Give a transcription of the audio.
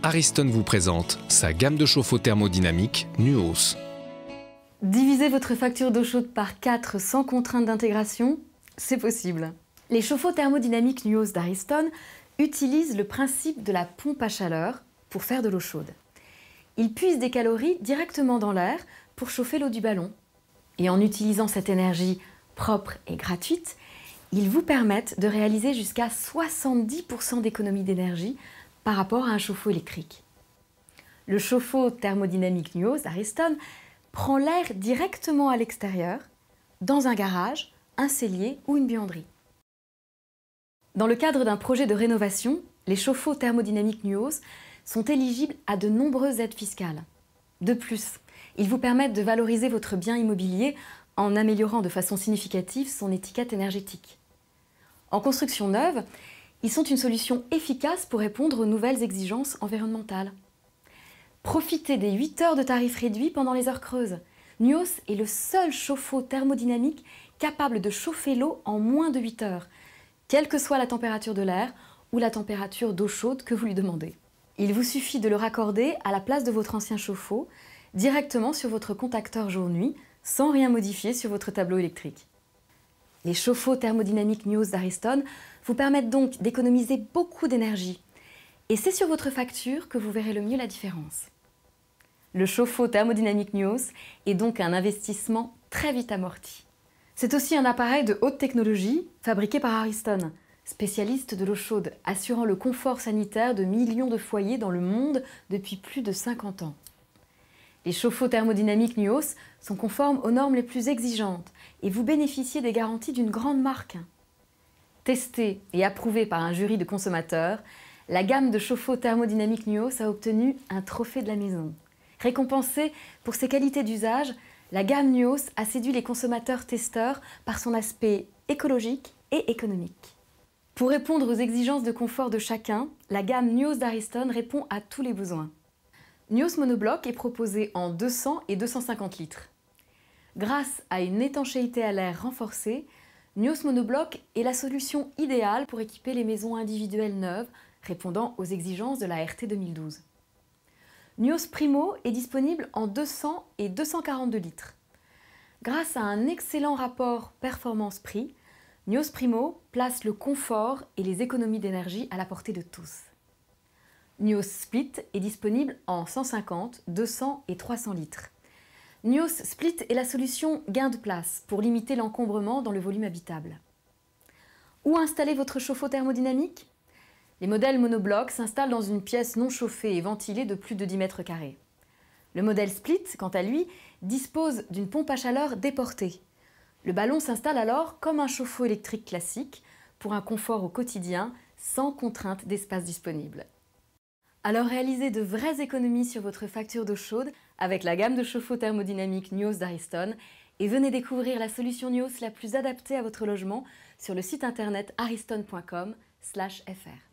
Ariston vous présente sa gamme de chauffe-eau thermodynamique Nuos. Diviser votre facture d'eau chaude par 4 sans contrainte d'intégration, c'est possible. Les chauffe-eau thermodynamiques Nuos d'Ariston utilisent le principe de la pompe à chaleur pour faire de l'eau chaude. Ils puisent des calories directement dans l'air pour chauffer l'eau du ballon. Et en utilisant cette énergie propre et gratuite, ils vous permettent de réaliser jusqu'à 70% d'économie d'énergie par rapport à un chauffe-eau électrique. Le chauffe-eau thermodynamique Nuos d'Ariston prend l'air directement à l'extérieur, dans un garage, un cellier ou une buanderie. Dans le cadre d'un projet de rénovation, les chauffe-eau thermodynamiques Nuos sont éligibles à de nombreuses aides fiscales. De plus, ils vous permettent de valoriser votre bien immobilier en améliorant de façon significative son étiquette énergétique. En construction neuve, ils sont une solution efficace pour répondre aux nouvelles exigences environnementales. Profitez des 8 heures de tarif réduit pendant les heures creuses. Nuos est le seul chauffe-eau thermodynamique capable de chauffer l'eau en moins de 8 heures, quelle que soit la température de l'air ou la température d'eau chaude que vous lui demandez. Il vous suffit de le raccorder à la place de votre ancien chauffe-eau, directement sur votre contacteur jour-nuit, sans rien modifier sur votre tableau électrique. Les chauffe-eau thermodynamiques Nuos d'Ariston vous permettent donc d'économiser beaucoup d'énergie. Et c'est sur votre facture que vous verrez le mieux la différence. Le chauffe-eau thermodynamique Nuos est donc un investissement très vite amorti. C'est aussi un appareil de haute technologie fabriqué par Ariston, spécialiste de l'eau chaude, assurant le confort sanitaire de millions de foyers dans le monde depuis plus de 50 ans. Les chauffe-eau thermodynamiques Nuos sont conformes aux normes les plus exigeantes et vous bénéficiez des garanties d'une grande marque. Testée et approuvée par un jury de consommateurs, la gamme de chauffe-eau thermodynamiques Nuos a obtenu un trophée de la maison. Récompensée pour ses qualités d'usage, la gamme Nuos a séduit les consommateurs testeurs par son aspect écologique et économique. Pour répondre aux exigences de confort de chacun, la gamme Nuos d'Ariston répond à tous les besoins. Nuos Monobloc est proposé en 200 et 250 litres. Grâce à une étanchéité à l'air renforcée, Nuos Monobloc est la solution idéale pour équiper les maisons individuelles neuves répondant aux exigences de la RT 2012. Nuos Primo est disponible en 200 et 242 litres. Grâce à un excellent rapport performance-prix, Nuos Primo place le confort et les économies d'énergie à la portée de tous. Nuos Split est disponible en 150, 200 et 300 litres. Nuos Split est la solution gain de place pour limiter l'encombrement dans le volume habitable. Où installer votre chauffe-eau thermodynamique? Les modèles monoblocs s'installent dans une pièce non chauffée et ventilée de plus de 10 mètres carrés. Le modèle Split, quant à lui, dispose d'une pompe à chaleur déportée. Le ballon s'installe alors comme un chauffe-eau électrique classique pour un confort au quotidien sans contrainte d'espace disponible. Alors réalisez de vraies économies sur votre facture d'eau chaude avec la gamme de chauffe-eau thermodynamique Nuos d'Ariston et venez découvrir la solution Nuos la plus adaptée à votre logement sur le site internet ariston.com/fr.